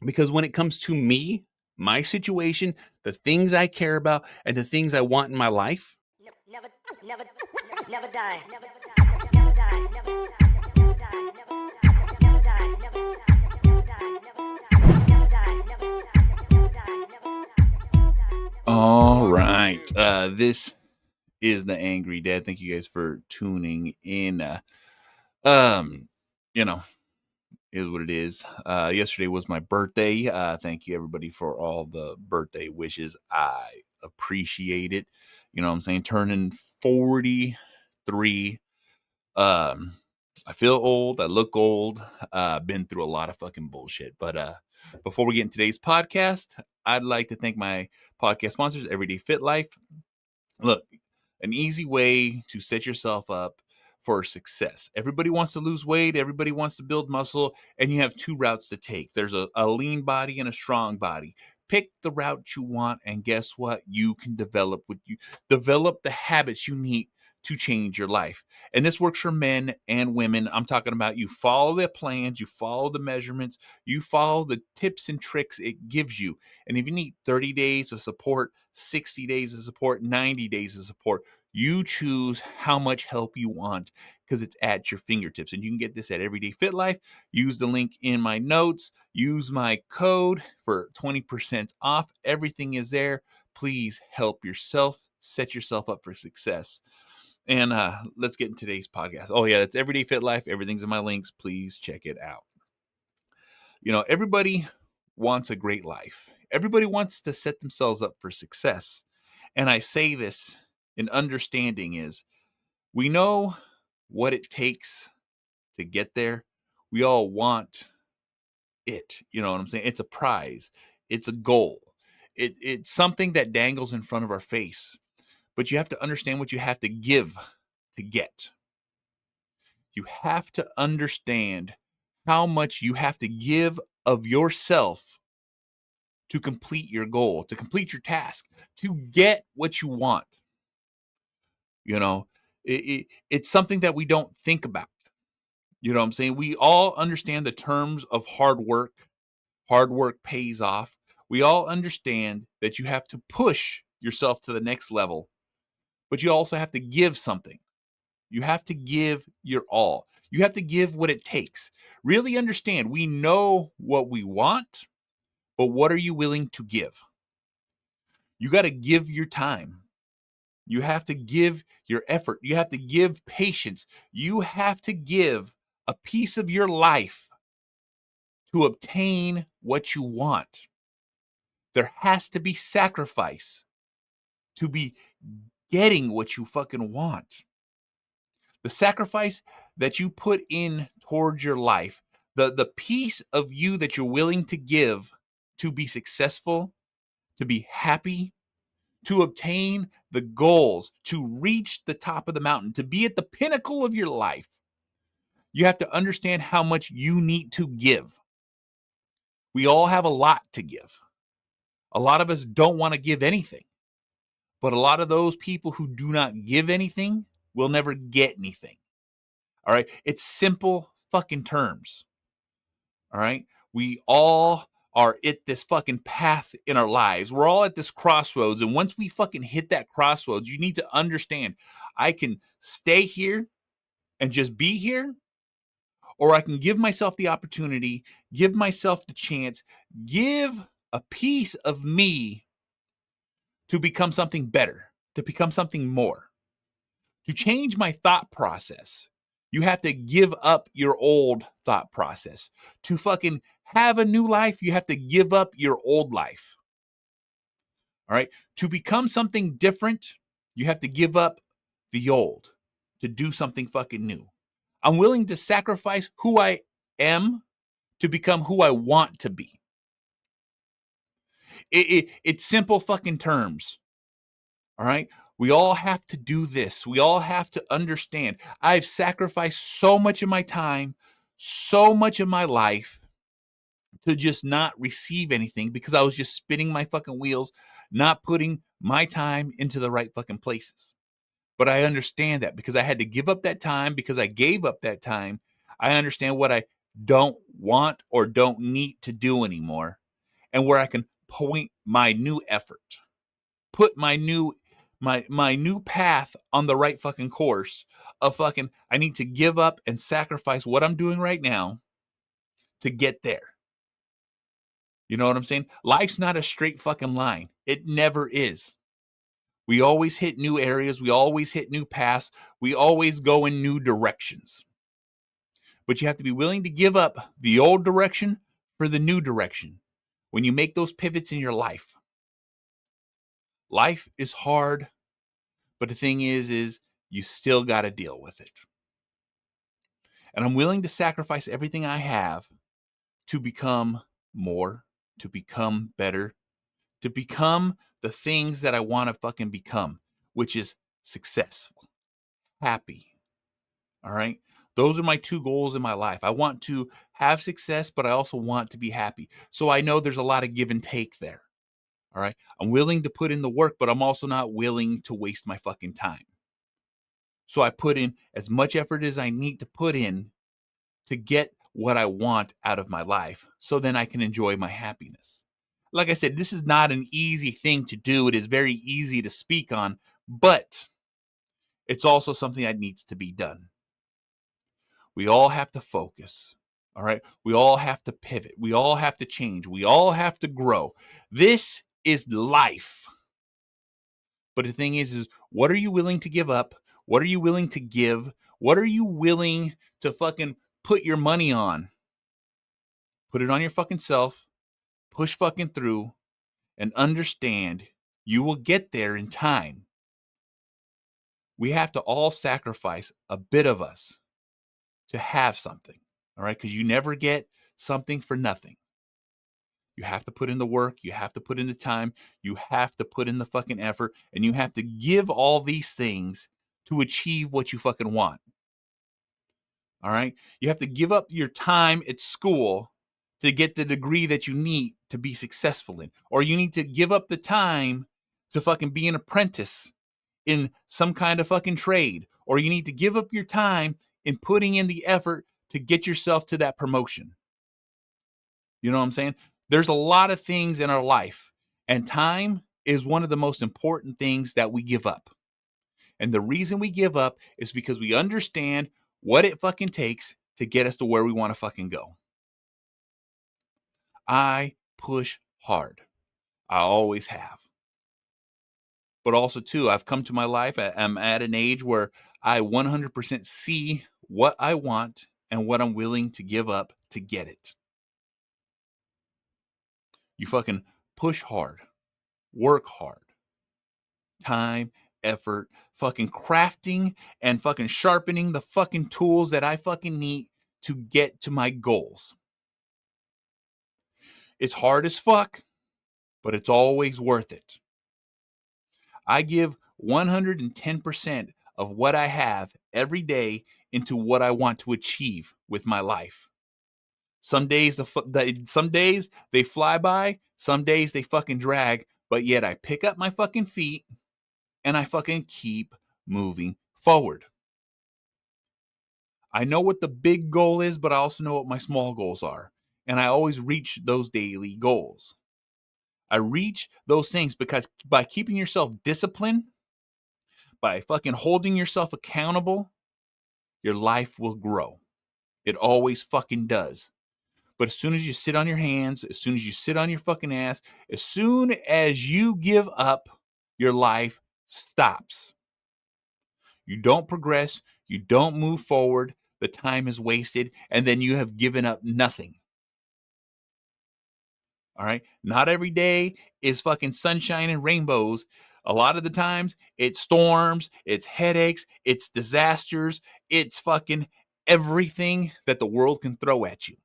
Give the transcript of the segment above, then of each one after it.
Because when it comes to me, my situation, the things I care about, and the things I want in my life, Never, never, never die. Never die. Never die. Never die. Never die. Never die. Never die. Never die. Never die. Never die. all right. This is the Angry Dad. Thank you guys for tuning in. Um, you know, is what it is. Yesterday was my birthday. Thank you everybody for all the birthday wishes. I appreciate it. You know what I'm saying? Turning 43. Um, I feel old. I look old. Been through a lot of fucking bullshit. But before we get in today's podcast, I'd like to thank my podcast sponsors, Everyday Fit Life. Look, an easy way to set yourself up for success. Everybody wants to lose weight, everybody wants to build muscle, and you have two routes to take. There's a lean body and a strong body. Pick the route you want, and guess what? You can develop the habits you need to change your life. And this works for men and women. I'm talking about you follow the plans, you follow the measurements, you follow the tips and tricks it gives you. And if you need 30 days of support, 60 days of support, 90 days of support, you choose how much help you want because it's at your fingertips. And you can get this at Everyday Fit Life. Use the link in my notes. Use my code for 20% off. Everything is there. Please help yourself. Set yourself up for success. And let's get in today's podcast. Oh, yeah, that's Everyday Fit Life. Everything's in my links. Please check it out. You know, everybody wants a great life. Everybody wants to set themselves up for success. And I say this in understanding is we know what it takes to get there. We all want it. You know what I'm saying? It's a prize. It's a goal. It's something that dangles in front of our face. But you have to understand what you have to give to get. You have to understand how much you have to give of yourself to complete your goal, to complete your task, to get what you want. You know, it's something that we don't think about. You know what I'm saying? We all understand the terms of hard work. Hard work pays off. We all understand that you have to push yourself to the next level, but you also have to give something. You have to give your all. You have to give what it takes. Really understand we know what we want, but what are you willing to give? You got to give your time. You have to give your effort. You have to give patience. You have to give a piece of your life to obtain what you want. There has to be sacrifice to be getting what you fucking want. The sacrifice that you put in towards your life, the piece of you that you're willing to give to be successful, to be happy, to obtain the goals, to reach the top of the mountain, to be at the pinnacle of your life, you have to understand how much you need to give. We all have a lot to give. A lot of us don't want to give anything, but a lot of those people who do not give anything will never get anything. All right. It's simple fucking terms. All right. We all are at this fucking path in our lives. We're all at this crossroads. And once we fucking hit that crossroads, you need to understand I can stay here and just be here, or I can give myself the opportunity, give myself the chance, give a piece of me to become something better, to become something more, to change my thought process. You have to give up your old thought process. To fucking have a new life, you have to give up your old life. All right. To become something different, you have to give up the old to do something fucking new. I'm willing to sacrifice who I am to become who I want to be. It's simple fucking terms. All right. We all have to do this. We all have to understand. I've sacrificed so much of my time, so much of my life to just not receive anything because I was just spinning my fucking wheels, not putting my time into the right fucking places. But I understand that because I had to give up that time, because I gave up that time. I understand what I don't want or don't need to do anymore, and where I can point my new effort, put my new path on the right fucking course of fucking I need to give up and sacrifice what I'm doing right now to get there. You know what I'm saying? Life's not a straight fucking line. It never is. We always hit new areas, we always hit new paths, we always go in new directions. But you have to be willing to give up the old direction for the new direction when you make those pivots in your life. Life is hard, but the thing is you still got to deal with it. And I'm willing to sacrifice everything I have to become more, to become better, to become the things that I want to fucking become, which is successful, happy. All right. Those are my two goals in my life. I want to have success, but I also want to be happy. So I know there's a lot of give and take there. All right. I'm willing to put in the work, but I'm also not willing to waste my fucking time. So I put in as much effort as I need to put in to get what I want out of my life so then I can enjoy my happiness. Like I said, this is not an easy thing to do. It is very easy to speak on, but it's also something that needs to be done. We all have to focus. All right. We all have to pivot. We all have to change. We all have to grow. This is life. But the thing is what are you willing to give up? What are you willing to give? What are you willing to fucking put your money on? Put it on your fucking self. Push fucking through and understand you will get there in time. We have to all sacrifice a bit of us to have something. All right. Because you never get something for nothing. You have to put in the work. You have to put in the time. You have to put in the fucking effort. And you have to give all these things to achieve what you fucking want. All right. You have to give up your time at school to get the degree that you need to be successful in. Or you need to give up the time to fucking be an apprentice in some kind of fucking trade. Or you need to give up your time in putting in the effort to get yourself to that promotion. You know what I'm saying? There's a lot of things in our life, and time is one of the most important things that we give up. And the reason we give up is because we understand what it fucking takes to get us to where we want to fucking go. I push hard. I always have. But also, too, I've come to my life. I'm at an age where I 100% see what I want and what I'm willing to give up to get it. You fucking push hard, work hard, time, effort, fucking crafting and fucking sharpening the fucking tools that I fucking need to get to my goals. It's hard as fuck, but it's always worth it. I give 110% of what I have every day into what I want to achieve with my life. Some days some days they fly by, some days they fucking drag, but yet I pick up my fucking feet and I fucking keep moving forward. I know what the big goal is, but I also know what my small goals are. And I always reach those daily goals. I reach those things because by keeping yourself disciplined, by fucking holding yourself accountable, your life will grow. It always fucking does. But as soon as you sit on your hands, as soon as you sit on your fucking ass, as soon as you give up, your life stops. You don't progress, you don't move forward, the time is wasted, and then you have given up nothing. All right. Not every day is fucking sunshine and rainbows. A lot of the times it's storms, it's headaches, it's disasters, it's fucking everything that the world can throw at you.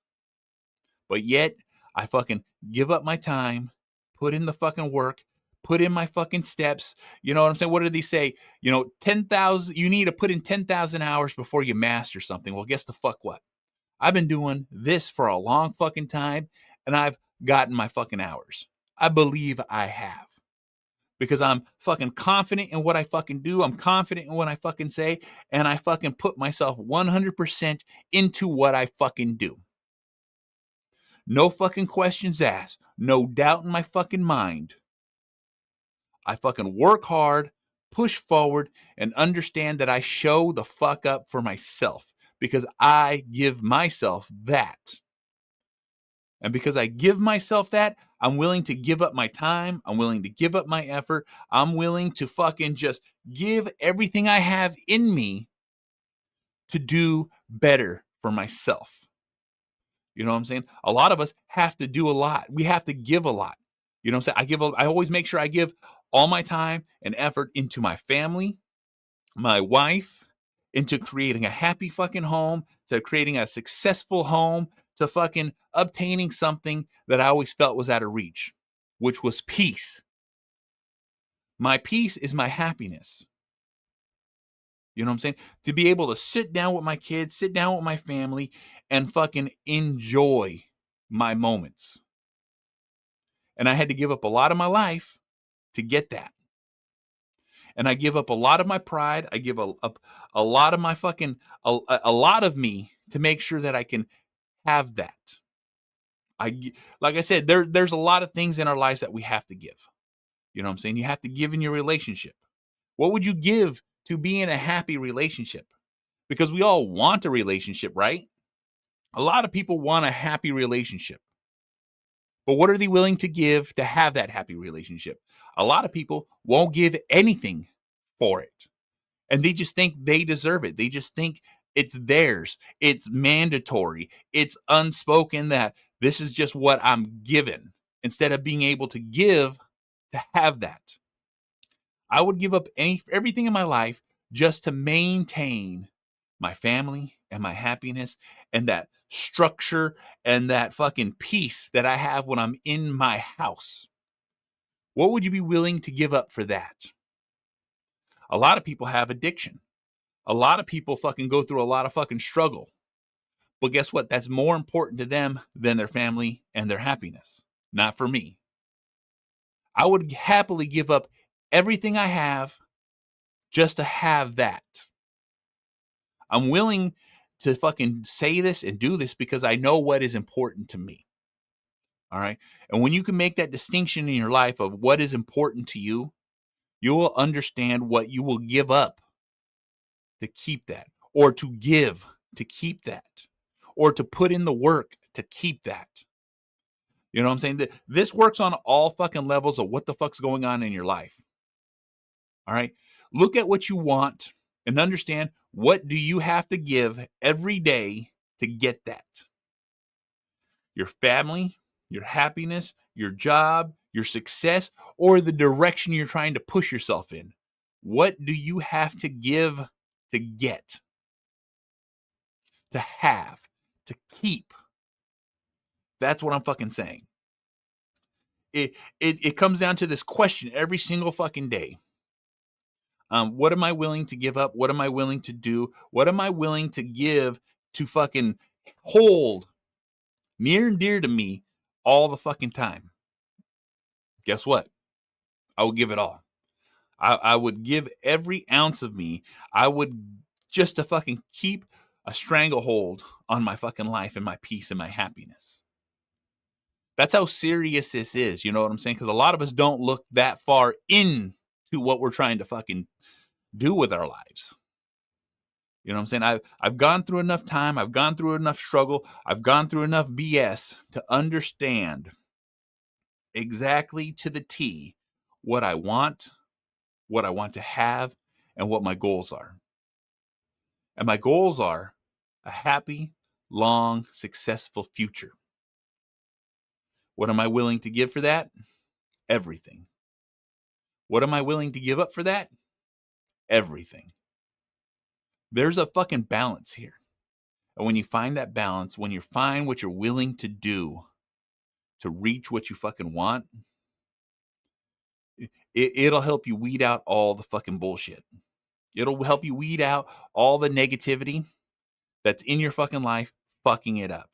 But yet I fucking give up my time, put in the fucking work, put in my fucking steps. You know what I'm saying? What did they say? 10,000, you need to put in 10,000 hours before you master something. Well, guess the fuck what? I've been doing this for a long fucking time and I've gotten my fucking hours. I believe I have. Because I'm fucking confident in what I fucking do. I'm confident in what I fucking say. And I fucking put myself 100% into what I fucking do. No fucking questions asked. No doubt in my fucking mind. I fucking work hard, push forward, and understand that I show the fuck up for myself because I give myself that. And because I give myself that, I'm willing to give up my time. I'm willing to give up my effort. I'm willing to fucking just give everything I have in me to do better for myself. You know what I'm saying? A lot of us have to do a lot. We have to give a lot. You know what I'm saying? I always make sure I give all my time and effort into my family, my wife, into creating a happy fucking home, to creating a successful home, to fucking obtaining something that I always felt was out of reach, which was peace. My peace is my happiness. You know what I'm saying? To be able to sit down with my kids, sit down with my family, and fucking enjoy my moments. And I had to give up a lot of my life to get that. And I give up a lot of my pride. I give up a lot of my fucking, a lot of me to make sure that I can have that. Like I said, there's a lot of things in our lives that we have to give. You know what I'm saying? You have to give in your relationship. What would you give to be in a happy relationship? Because we all want a relationship, right? A lot of people want a happy relationship. But what are they willing to give to have that happy relationship? A lot of people won't give anything for it. And they just think they deserve it. They just think it's theirs. It's mandatory. It's unspoken that this is just what I'm given instead of being able to give to have that. I would give up everything in my life just to maintain my family and my happiness and that structure and that fucking peace that I have when I'm in my house. What would you be willing to give up for that? A lot of people have addiction. A lot of people fucking go through a lot of fucking struggle. But guess what? That's more important to them than their family and their happiness. Not for me. I would happily give up everything I have just to have that. I'm willing to fucking say this and do this because I know what is important to me. All right. And when you can make that distinction in your life of what is important to you, you will understand what you will give up to keep that, or to give to keep that, or to put in the work to keep that. You know what I'm saying? This works on all fucking levels of what the fuck's going on in your life. All right. Look at what you want and understand what do you have to give every day to get that. Your family, your happiness, your job, your success, or the direction you're trying to push yourself in. What do you have to give to get, to have, to keep? That's what I'm fucking saying. It comes down to this question every single fucking day. What am I willing to give up? What am I willing to do? What am I willing to give to fucking hold near and dear to me all the fucking time? Guess what? I will give it all. I would give every ounce of me. I would just to fucking keep a stranglehold on my fucking life and my peace and my happiness. That's how serious this is. You know what I'm saying? Because a lot of us don't look that far into what we're trying to fucking do with our lives. You know what I'm saying? I've gone through enough time. I've gone through enough struggle. I've gone through enough BS to understand exactly to the T what I want to have, and what my goals are. And my goals are a happy, long, successful future. What am I willing to give for that? Everything. What am I willing to give up for that? Everything. There's a fucking balance here. And when you find that balance, when you find what you're willing to do to reach what you fucking want, it'll help you weed out all the fucking bullshit. It'll help you weed out all the negativity that's in your fucking life, fucking it up.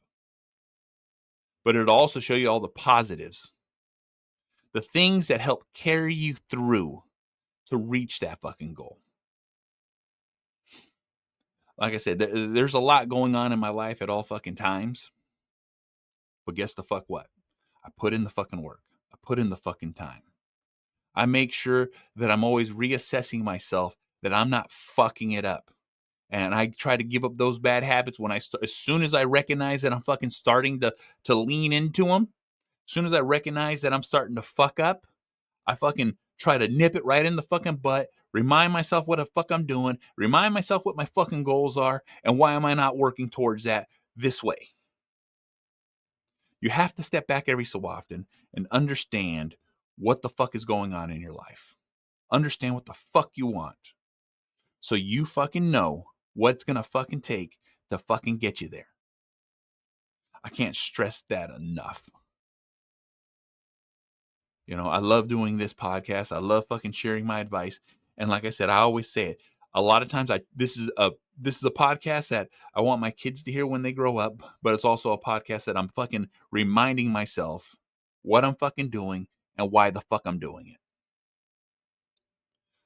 But it'll also show you all the positives, the things that help carry you through to reach that fucking goal. Like I said, there's a lot going on in my life at all fucking times. But guess the fuck what? I put in the fucking work. I put in the fucking time. I make sure that I'm always reassessing myself, that I'm not fucking it up. And I try to give up those bad habits when as soon as I recognize that I'm fucking starting to lean into them, as soon as I recognize that I'm starting to fuck up, I fucking try to nip it right in the fucking butt, remind myself what the fuck I'm doing, remind myself what my fucking goals are, and why am I not working towards that this way. You have to step back every so often and understand what the fuck is going on in your life. Understand what the fuck you want. So you fucking know what it's gonna fucking take to fucking get you there. I can't stress that enough. You know, I love doing this podcast. I love fucking sharing my advice. And like I said, I always say it. A lot of times this is a podcast that I want my kids to hear when they grow up, but it's also a podcast that I'm fucking reminding myself what I'm fucking doing and why the fuck I'm doing it.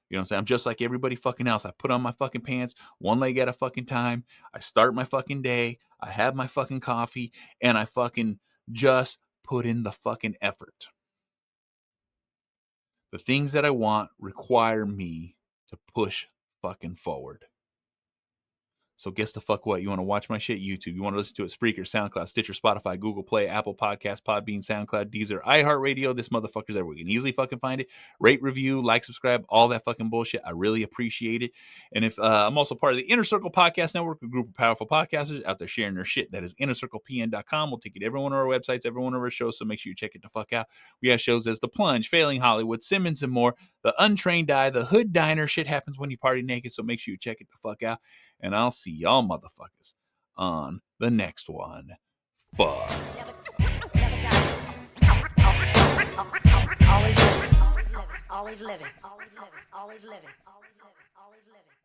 You know what I'm saying? I'm just like everybody fucking else. I put on my fucking pants, one leg at a fucking time. I start my fucking day. I have my fucking coffee, and I fucking just put in the fucking effort. The things that I want require me to push fucking forward. So guess the fuck what? You want to watch my shit? YouTube. You want to listen to it? Spreaker, SoundCloud, Stitcher, Spotify, Google Play, Apple Podcasts, Podbean, SoundCloud, Deezer, iHeartRadio. This motherfucker's everywhere. You can easily fucking find it. Rate, review, like, subscribe, all that fucking bullshit. I really appreciate it. And if I'm also part of the Inner Circle Podcast Network, a group of powerful podcasters out there sharing their shit. That is innercirclepn.com. We'll take you to every one of our websites, every one of our shows. So make sure you check it the fuck out. We have shows as The Plunge, Failing Hollywood, Simmons and More, The Untrained Eye, The Hood Diner. Shit happens when you party naked. So make sure you check it the fuck out. And I'll see y'all motherfuckers on the next one. Fuck. Never die. Always living. Always living. Always living. Always living. Always living. Always living.